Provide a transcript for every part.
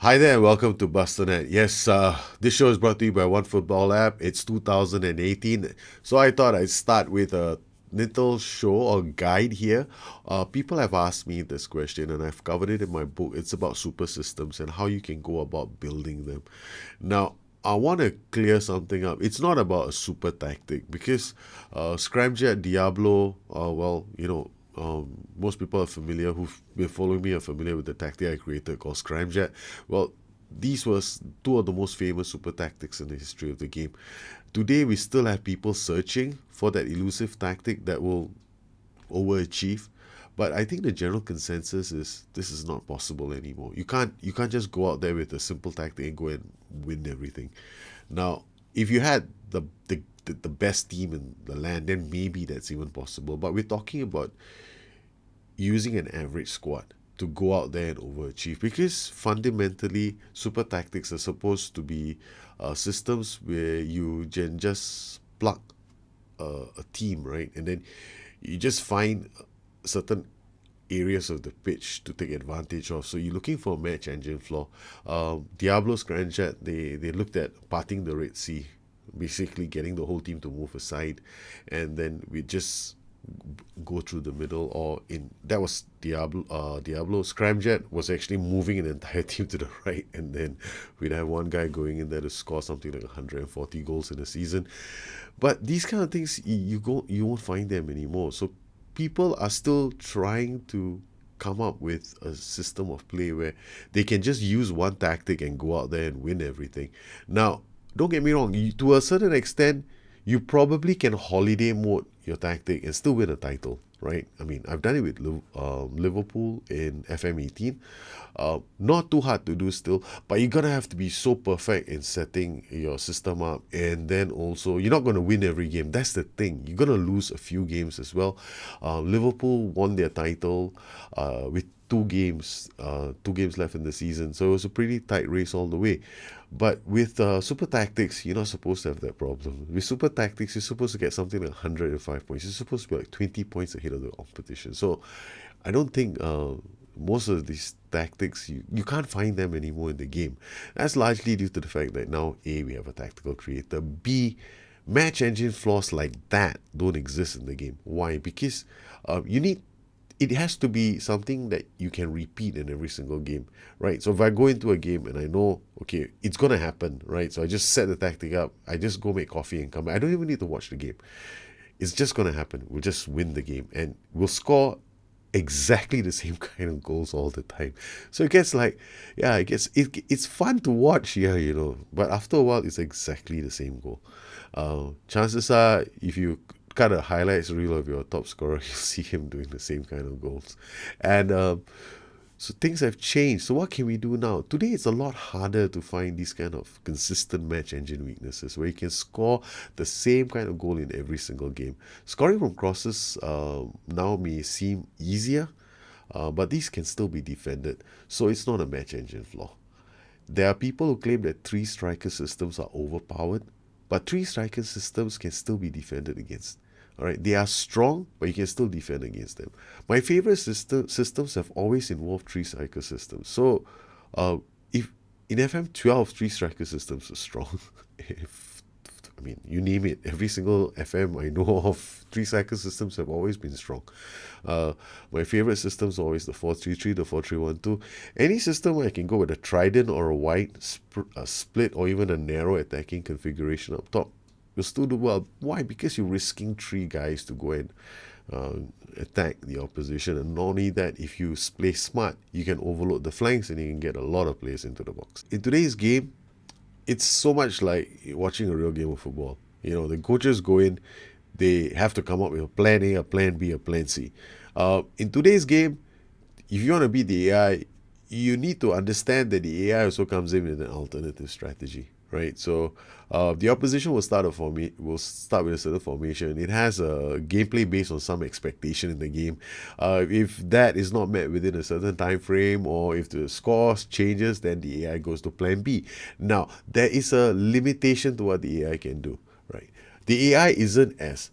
Hi there, and welcome to Bustthenet. Yes, this show is brought to you by One Football App. It's 2018, so I thought I'd start with a little show or guide here. People have asked me this question, and I've covered it in my book. It's about super systems and how you can go about building them. Now, I want to clear something up. It's not about a super tactic because Scramjet, Diablo, most people are familiar who've been following me are familiar with the tactic I created called Scramjet. Well, these was two of the most famous super tactics in the history of the game. Today, we still have people searching for that elusive tactic that will overachieve. But I think the general consensus is this is not possible anymore. You can't just go out there with a simple tactic and go and win everything. Now, if you had the best team in the land, then maybe that's even possible. But we're talking about using an average squad to go out there and overachieve because fundamentally super tactics are supposed to be systems where you can just plug a team, right? And then you just find certain areas of the pitch to take advantage of. So you're looking for a match engine flaw. Diablo's Scramjet, they looked at parting the Red Sea, basically getting the whole team to move aside, and then we just go through the middle. Or in that was Diablo. Scramjet was actually moving an entire team to the right, and then we'd have one guy going in there to score something like 140 goals in a season. But these kind of things you won't find them anymore. So people are still trying to come up with a system of play where they can just use one tactic and go out there and win everything. Now, don't get me wrong, to a certain extent, you probably can holiday mode your tactic and still win a title, right? I mean, I've done it with Liverpool in FM18. Not too hard to do still, but you're gonna have to be so perfect in setting your system up, and then also you're not gonna win every game. That's the thing. You're gonna lose a few games as well. Liverpool won their title with two games left in the season, so it was a pretty tight race all the way. But with super tactics, you're not supposed to have that problem. With super tactics, you're supposed to get something like 105 points. You're supposed to be like 20 points ahead of the competition. So I don't think most of these tactics, you can't find them anymore in the game. That's largely due to the fact that now, A, we have a tactical creator. B, match engine flaws like that don't exist in the game. Why? Because it has to be something that you can repeat in every single game, right? So if I go into a game and I know, okay, it's going to happen, right? So I just set the tactic up. I just go make coffee and come back. I don't even need to watch the game. It's just going to happen. We'll just win the game and we'll score exactly the same kind of goals all the time. So it gets like, yeah, it's fun to watch, yeah, but after a while, it's exactly the same goal. Chances are, if you cut a highlights reel of your top scorer, you'll see him doing the same kind of goals. And so things have changed. So what can we do now? Today it's a lot harder to find these kind of consistent match engine weaknesses where you can score the same kind of goal in every single game. Scoring from crosses now may seem easier, but these can still be defended. So it's not a match engine flaw. There are people who claim that three striker systems are overpowered, but three striker systems can still be defended against. All right, they are strong, but you can still defend against them. My favorite systems have always involved three striker systems. So, if in FM12 three striker systems are strong, you name it. Every single FM I know of, three striker systems have always been strong. My favorite systems are always the 4-3-3, the 4-3-1-2. Any system where I can go with a trident or a wide split or even a narrow attacking configuration up top, you'll still do well. Why? Because you're risking three guys to go and attack the opposition. And not only that, if you play smart, you can overload the flanks and you can get a lot of players into the box. In today's game, it's so much like watching a real game of football. The coaches go in, they have to come up with a plan A, a plan B, a plan C. In today's game, if you want to beat the AI, you need to understand that the AI also comes in with an alternative strategy, right? So the opposition will start with a certain formation. It has a gameplay based on some expectation in the game. If that is not met within a certain time frame, or if the score changes, then the AI goes to plan B. Now, there is a limitation to what the AI can do, right? The AI isn't as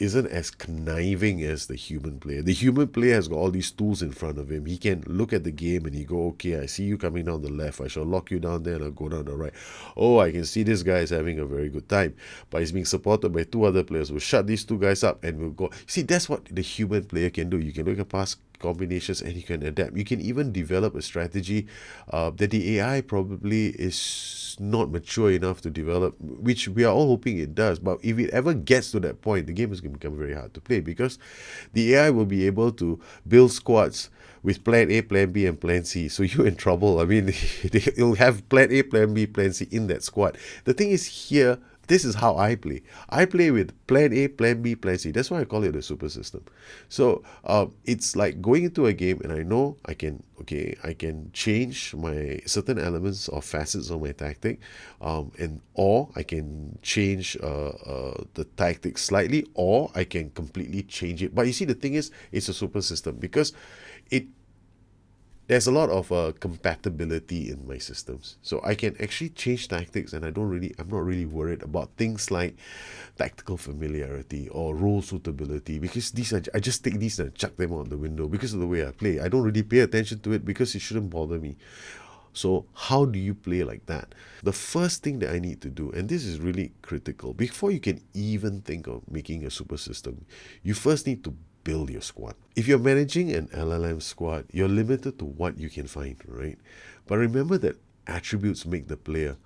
isn't as conniving as the human player. The human player has got all these tools in front of him. He can look at the game and he go, okay, I see you coming down the left. I shall lock you down there and I'll go down the right. Oh, I can see this guy is having a very good time. But he's being supported by two other players. We'll shut these two guys up and we'll go. See, that's what the human player can do. You can look at past combinations and you can adapt. You can even develop a strategy that the AI probably is not mature enough to develop, which we are all hoping it does. But if it ever gets to that point, the game is going to become very hard to play, because the AI will be able to build squads with plan A, plan B, and plan C. So you're in trouble. I mean, you'll have plan A, plan B, plan C in that squad. The thing is here, this is how I play. I play with plan A, plan B, plan C. That's why I call it a super system. So it's like going into a game and I know I can change my certain elements or facets of my tactic, or I can change the tactic slightly, or I can completely change it. But you see, the thing is, it's a super system because there's a lot of compatibility in my systems. So I can actually change tactics and I'm not really worried about things like tactical familiarity or role suitability, because I just take these and chuck them out the window because of the way I play. I don't really pay attention to it because it shouldn't bother me. So how do you play like that? The first thing that I need to do, and this is really critical, before you can even think of making a super system, you first need to build your squad. If you're managing an LLM squad, you're limited to what you can find, right? But remember that attributes make the player.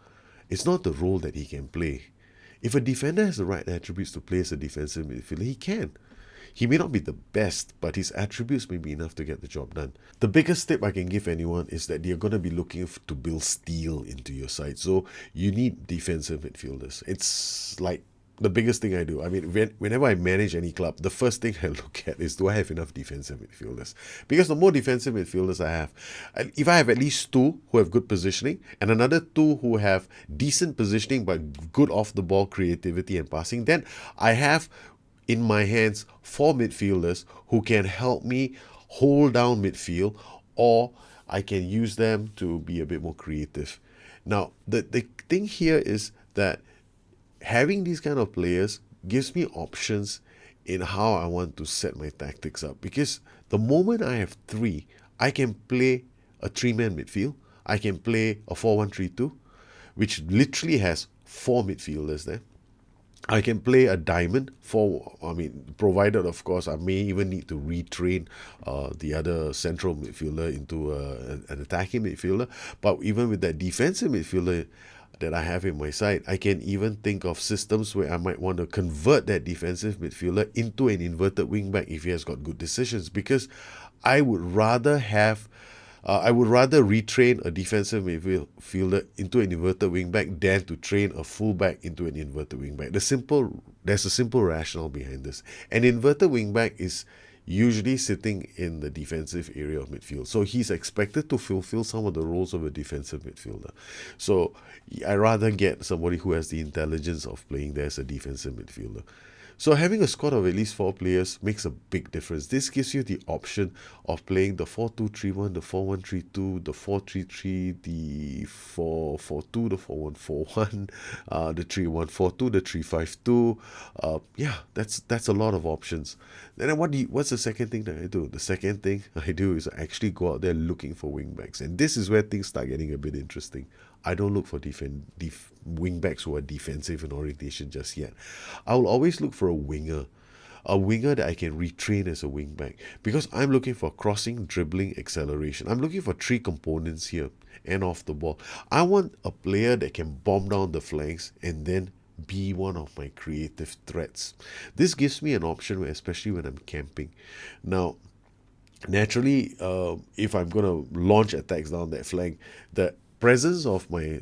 It's not the role that he can play. If a defender has the right attributes to play as a defensive midfielder, he can. He may not be the best, but his attributes may be enough to get the job done. The biggest tip I can give anyone is that you're going to be looking to build steel into your side. So you need defensive midfielders. It's like the biggest thing I do. I mean, whenever I manage any club, the first thing I look at is, do I have enough defensive midfielders? Because the more defensive midfielders I have, if I have at least two who have good positioning and another two who have decent positioning but good off-the-ball creativity and passing, then I have in my hands 4 midfielders who can help me hold down midfield, or I can use them to be a bit more creative. Now, the thing here is that having these kind of players gives me options in how I want to set my tactics up, because the moment I have 3, I can play a 3-man midfield. I can play a 4-1-3-2, which literally has 4 midfielders there. I can play a diamond provided, of course, I may even need to retrain the other central midfielder into an attacking midfielder. But even with that defensive midfielder that I have in my side, I can even think of systems where I might want to convert that defensive midfielder into an inverted wingback if he has got good decisions, because I would rather retrain a defensive midfielder into an inverted wingback than to train a fullback into an inverted wingback. There's a simple rationale behind this. An inverted wingback is usually sitting in the defensive area of midfield, so he's expected to fulfill some of the roles of a defensive midfielder. So I rather get somebody who has the intelligence of playing there as a defensive midfielder. So having a squad of at least 4 players makes a big difference. This gives you the option of playing the 4-2-3-1, the 4-1-3-2, the 4-3-3, the 4-4-2, the 4-1-4-1, the 3-1-4-2, the 3-5-2. That's a lot of options. Then what's the second thing that I do? The second thing I do is I actually go out there looking for wingbacks. And this is where things start getting a bit interesting. I don't look for wingbacks who are defensive in orientation just yet. I will always look for a winger that I can retrain as a wingback, because I'm looking for crossing, dribbling, acceleration. I'm looking for 3 components here and off the ball. I want a player that can bomb down the flanks and then be one of my creative threats. This gives me an option, especially when I'm camping. Now, naturally, if I'm going to launch attacks down that flank, the presence of my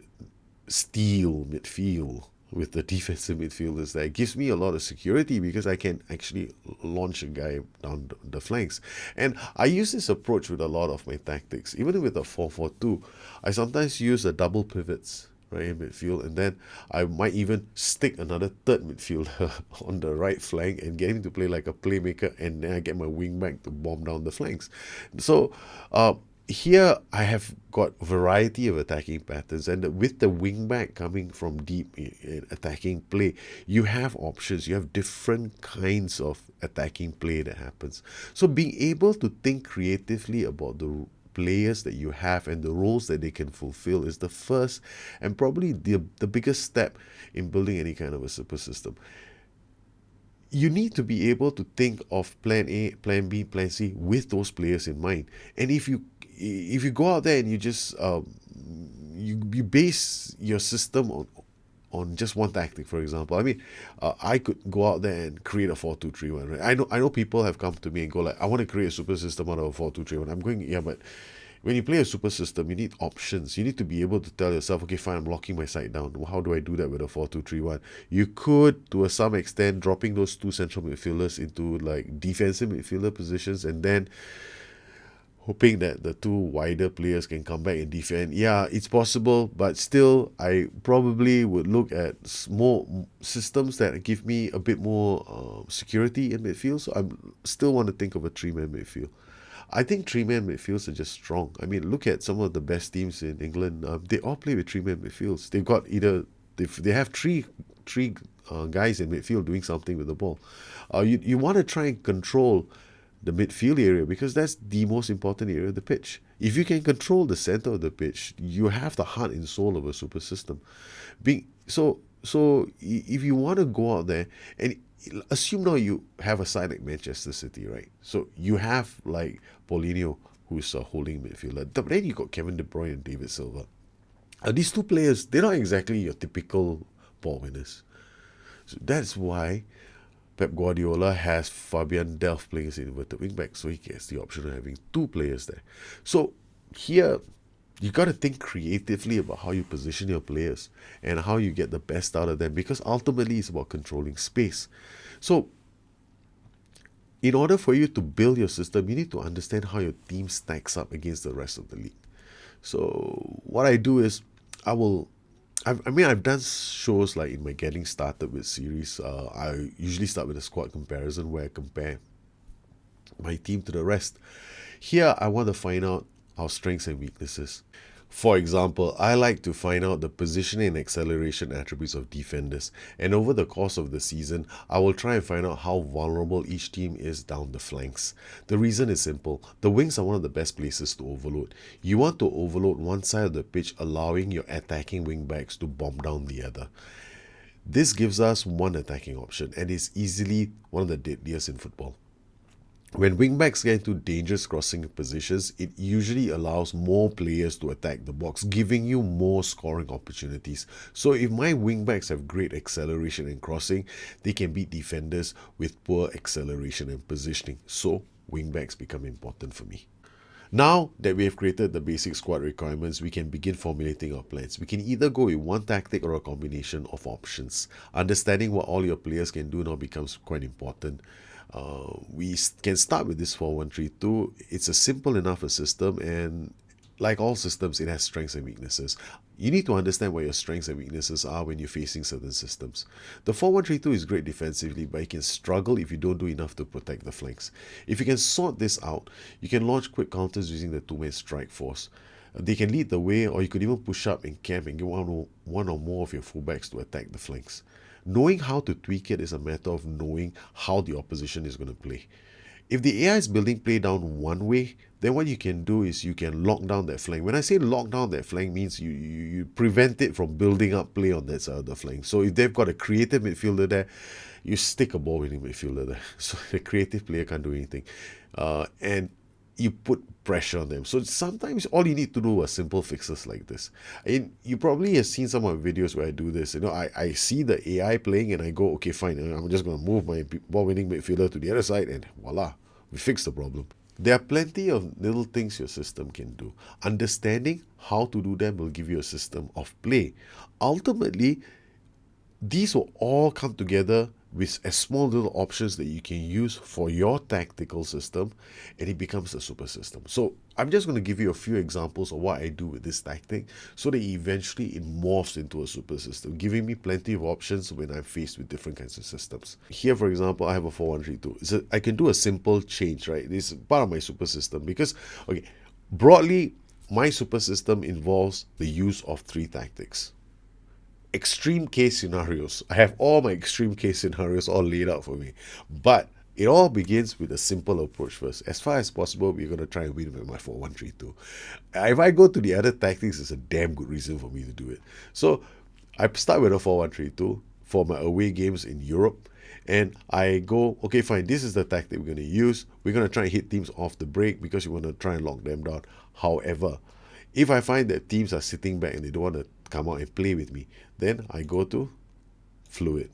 steel midfield with the defensive midfielders there gives me a lot of security, because I can actually launch a guy down the flanks. And I use this approach with a lot of my tactics. Even with a 4-4-2, I sometimes use the double pivots right in midfield, and then I might even stick another third midfielder on the right flank and get him to play like a playmaker, and then I get my wing back to bomb down the flanks. So here I have got variety of attacking patterns, and with the wingback coming from deep in attacking play, you have options. You have different kinds of attacking play that happens. So being able to think creatively about the players that you have and the roles that they can fulfill is the first and probably the biggest step in building any kind of a super system. You need to be able to think of plan A, plan B, plan C with those players in mind. And if you go out there and you just you base your system on just one tactic, for example. I mean, I could go out there and create a 4-2-3-1, right? I know people have come to me and go like, I want to create a super system out of a 4-2-3-1. I'm going, yeah, but when you play a super system, you need options. You need to be able to tell yourself, okay, fine, I'm locking my side down. How do I do that with a 4-2-3-1? You could, to some extent, dropping those two central midfielders into like defensive midfielder positions, and then hoping that the two wider players can come back and defend. Yeah, it's possible, but still, I probably would look at more systems that give me a bit more security in midfield. So I still want to think of a three-man midfield. I think three-man midfields are just strong. I mean, look at some of the best teams in England. They all play with three-man midfields. They've got either they have three guys in midfield doing something with the ball. You want to try and control the midfield area because that's the most important area of the pitch. If you can control the center of the pitch, you have the heart and soul of a super system. If you want to go out there and assume now you have a side like Manchester City, right? So you have like Paulinho, who's a holding midfielder. But then you got Kevin De Bruyne and David Silva. These two players, they're not exactly your typical ball winners. So that's why Pep Guardiola has Fabian Delph playing as an inverted wingback, so he gets the option of having two players there. So here, you got to think creatively about how you position your players and how you get the best out of them, because ultimately it's about controlling space. So in order for you to build your system, you need to understand how your team stacks up against the rest of the league. So what I do is I've done shows like in my Getting Started with series. I usually start with a squad comparison where I compare my team to the rest. Here, I want to find out our strengths and weaknesses. For example, I like to find out the positioning and acceleration attributes of defenders, and over the course of the season, I will try and find out how vulnerable each team is down the flanks. The reason is simple. The wings are one of the best places to overload. You want to overload one side of the pitch, allowing your attacking wing backs to bomb down the other. This gives us one attacking option and is easily one of the deadliest in football. When wingbacks get into dangerous crossing positions, it usually allows more players to attack the box, giving you more scoring opportunities. So if my wingbacks have great acceleration and crossing, they can beat defenders with poor acceleration and positioning. So wingbacks become important for me. Now that we have created the basic squad requirements, we can begin formulating our plans. We can either go with one tactic or a combination of options. Understanding what all your players can do now becomes quite important. We can start with this 4-1-3-2. It's a simple enough a system, and like all systems, it has strengths and weaknesses. You need to understand what your strengths and weaknesses are when you're facing certain systems. The 4-1-3-2 is great defensively, but it can struggle if you don't do enough to protect the flanks. If you can sort this out, you can launch quick counters using the two-man strike force. They can lead the way, or you could even push up and camp and get one or more of your fullbacks to attack the flanks. Knowing how to tweak it is a matter of knowing how the opposition is going to play. If the AI is building play down one way, then what you can do is you can lock down that flank. When I say lock down that flank, means you prevent it from building up play on that side of the flank. So if they've got a creative midfielder there, you stick a ball-winning midfielder there. So the creative player can't do anything. And you put pressure on them. So sometimes all you need to do are simple fixes like this. And you probably have seen some of my videos where I do this. I see the AI playing and I go, okay, fine, I'm just going to move my ball-winning midfielder to the other side, and voila, we fix the problem. There are plenty of little things your system can do. Understanding how to do them will give you a system of play. Ultimately, these will all come together with as small little options that you can use for your tactical system, and it becomes a super system. So I'm just going to give you a few examples of what I do with this tactic so that eventually it morphs into a super system, giving me plenty of options when I'm faced with different kinds of systems. Here, for example, I have a 4-1-3-2. I can do a simple change, right? This is part of my super system because, okay, Broadly, my super system involves the use of three tactics. Extreme case scenarios. I have all my extreme case scenarios all laid out for me. But it all begins with a simple approach first. As far as possible, we're going to try and win with my 4-1-3-2. If I go to the other tactics, it's a damn good reason for me to do it. So I start with a 4-1-3-2 for my away games in Europe. And I go, okay, fine, this is the tactic we're going to use. We're going to try and hit teams off the break because you want to try and lock them down. However, if I find that teams are sitting back and they don't want to come out and play with me, then I go to fluid.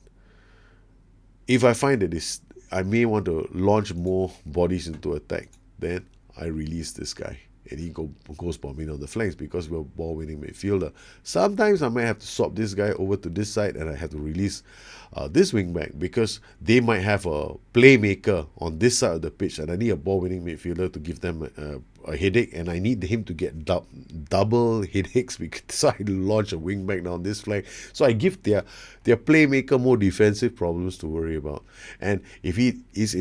If I find that I may want to launch more bodies into attack, then I release this guy and he goes bombing on the flanks because we're ball winning midfielder. Sometimes I might have to swap this guy over to this side and I have to release this wing back because they might have a playmaker on this side of the pitch and I need a ball winning midfielder to give them a headache, and I need him to get double headaches because so I launch a wing back down this flank. So I give their playmaker more defensive problems to worry about. And if they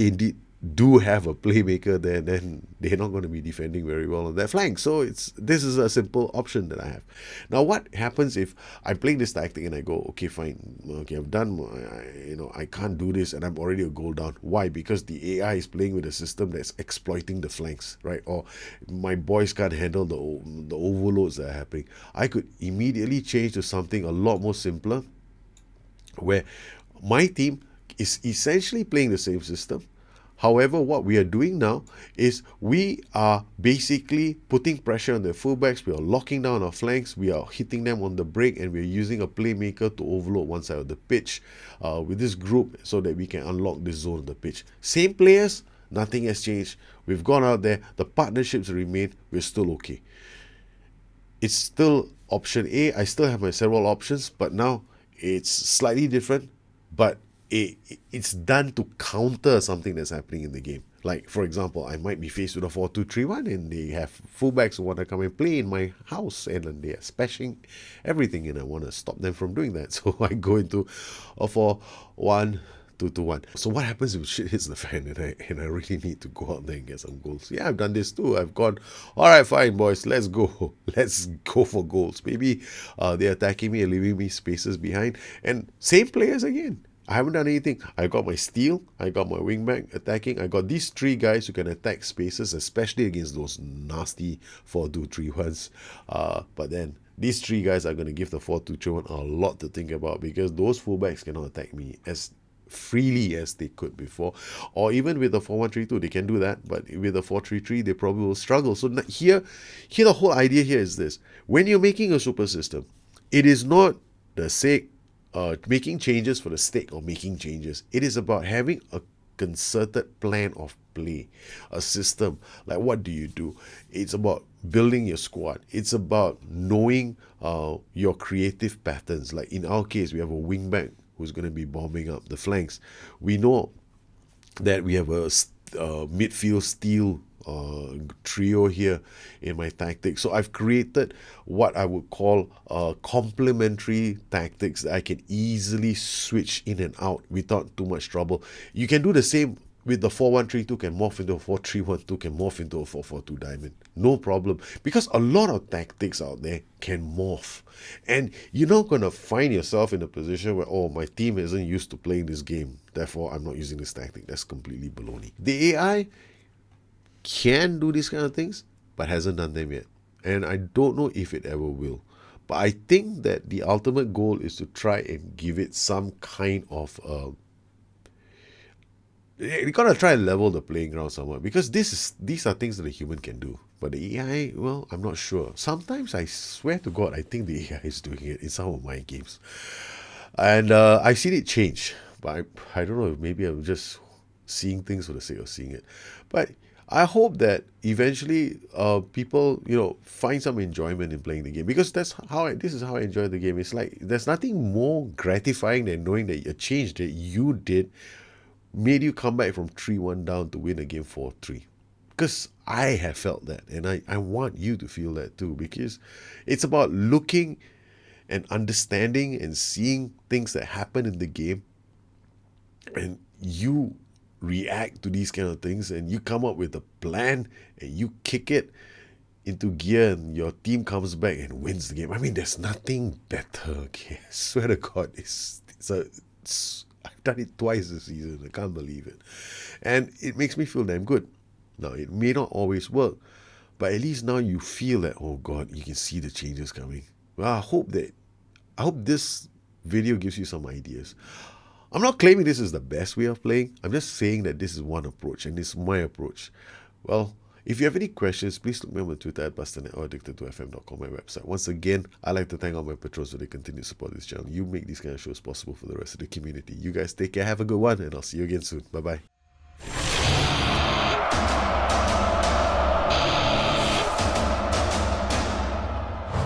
indeed do have a playmaker there, then they're not going to be defending very well on that flank. So this is a simple option that I have. Now, what happens if I'm playing this tactic and I go, okay, fine, okay, I've done, I can't do this and I'm already a goal down. Why? Because the AI is playing with a system that's exploiting the flanks, right? Or my boys can't handle the overloads that are happening. I could immediately change to something a lot more simpler, where my team is essentially playing the same system. However, what we are doing now is we are basically putting pressure on the fullbacks. We are locking down our flanks. We are hitting them on the break, and we are using a playmaker to overload one side of the pitch with this group so that we can unlock this zone of the pitch. Same players, nothing has changed. We've gone out there. The partnerships remain. We're still okay. It's still option A. I still have my several options, but now it's slightly different. But it's done to counter something that's happening in the game. Like, for example, I might be faced with a 4-2-3-1 and they have fullbacks who want to come and play in my house and they are smashing everything and I want to stop them from doing that. So I go into a 4-1-2-1. So what happens if shit hits the fan and I really need to go out there and get some goals? Yeah, I've done this too. I've gone, all right, fine, boys, let's go. Let's go for goals. Maybe they're attacking me and leaving me spaces behind. And same players again. I haven't done anything. I got my steal, I got my wingback attacking, I got these three guys who can attack spaces, especially against those nasty 4-2-3-1s. But then these three guys are going to give the 4-2-3-1 a lot to think about because those fullbacks cannot attack me as freely as they could before. Or even with the 4-1-3-2, they can do that, but with the 4-3-3, they probably will struggle. So here the whole idea here is this. When you're making a super system, it is not the sake making changes for the sake of making changes. It is about having a concerted plan of play, a system. Like, what do you do? It's about building your squad. It's about knowing your creative patterns. Like in our case, we have a wingback who's going to be bombing up the flanks. We know that we have a midfield steal trio here in my tactics. So I've created what I would call complementary tactics that I can easily switch in and out without too much trouble. You can do the same with the 4-1-3-2, can morph into a 4-3-1-2, can morph into a 4-4-2 diamond. No problem. Because a lot of tactics out there can morph. And you're not going to find yourself in a position where, oh, my team isn't used to playing this game, therefore I'm not using this tactic. That's completely baloney. The AI can do these kind of things, but hasn't done them yet. And I don't know if it ever will. But I think that the ultimate goal is to try and give it some kind of you gotta try and level the playing ground somewhat, because these are things that a human can do. But the AI, well, I'm not sure. Sometimes I swear to God, I think the AI is doing it in some of my games. And I've seen it change. But I don't know, maybe I'm just seeing things for the sake of seeing it. But I hope that eventually people, find some enjoyment in playing the game, because this is how I enjoy the game. It's like there's nothing more gratifying than knowing that a change that you did made you come back from 3-1 down to win a game 4-3. Because I have felt that, and I want you to feel that too, because it's about looking and understanding and seeing things that happen in the game, and you react to these kind of things, and you come up with a plan and you kick it into gear and your team comes back and wins the game. I mean, there's nothing better. Okay, I swear to God, I've done it twice this season. I can't believe it, and it makes me feel damn good. Now, it may not always work, but at least now you feel that, oh God, you can see the changes coming. Well, I hope this video gives you some ideas. I'm not claiming this is the best way of playing. I'm just saying that this is one approach, and this is my approach. Well, if you have any questions, please look me up on Twitter at Bustthenet or addicted2fm.com, my website. Once again, I'd like to thank all my patrons for their continued support of this channel. You make these kind of shows possible for the rest of the community. You guys take care, have a good one, and I'll see you again soon. Bye-bye.